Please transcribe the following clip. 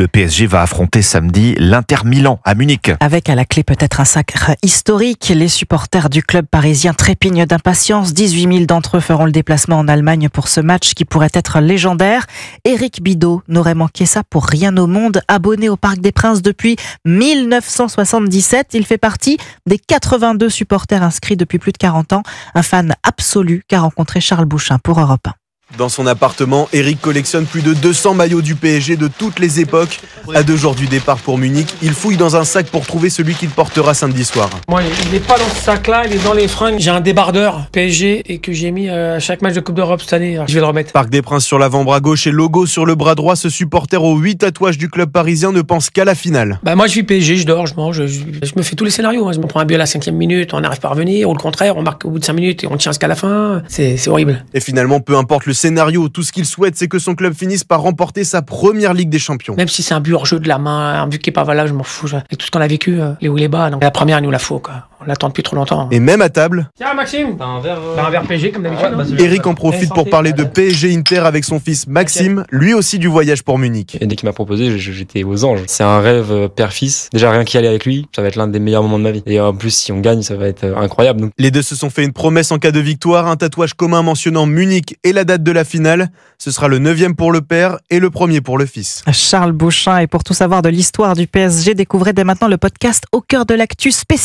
le PSG va affronter samedi l'Inter Milan à Munich. Avec à la clé peut-être un sacre historique, les supporters du club parisien trépignent d'impatience. 18 000 d'entre eux feront le déplacement en Allemagne pour ce match qui pourrait être légendaire. Éric Bidot n'aurait manqué ça pour rien au monde. Abonné au Parc des Princes depuis 1977, il fait partie des 82 supporters inscrits depuis plus de 40 ans. Un fan absolu qu'a rencontré Charles Bouchin pour Europe 1. Dans son appartement, Eric collectionne plus de 200 maillots du PSG de toutes les époques. À 2 jours du départ pour Munich, il fouille dans un sac pour trouver celui qu'il portera samedi soir. Moi, il n'est pas dans ce sac-là, il est dans les fringues. J'ai un débardeur PSG et que j'ai mis à chaque match de Coupe d'Europe cette année. Je vais le remettre. Parc des Princes sur l'avant-bras gauche et logo sur le bras droit, ce supporter aux 8 tatouages du club parisien ne pense qu'à la finale. Moi, je vis PSG, je dors, je mange, je me fais tous les scénarios. Je me prends un but à la 5e minute, on n'arrive pas à revenir, ou le contraire, on marque au bout de 5 minutes et on tient jusqu'à la fin. C'est horrible. Et finalement, peu importe le scénario, tout ce qu'il souhaite, c'est que son club finisse par remporter sa première Ligue des Champions. Même si c'est un but hors jeu de la main, un but qui est pas valable, je m'en fous. Et tout ce qu'on a vécu, les hauts et les bas, donc la première, il nous la faut, quoi. On l'attend depuis trop longtemps. Et même à table, tiens Maxime, t'as un verre PSG comme d'habitude. Eric en profite pour parler de PSG Inter avec son fils Maxime, lui aussi du voyage pour Munich. Et dès qu'il m'a proposé, j'étais aux anges. C'est un rêve père-fils. Déjà rien qu'y aller avec lui, ça va être l'un des meilleurs moments de ma vie. Et en plus, si on gagne, ça va être incroyable. Donc... Les deux se sont fait une promesse en cas de victoire, un tatouage commun mentionnant Munich et la date de la finale. Ce sera le 9e pour le père et le 1er pour le fils. Charles Bouchin, et pour tout savoir de l'histoire du PSG, découvrez dès maintenant le podcast Au cœur de l'actu spécial.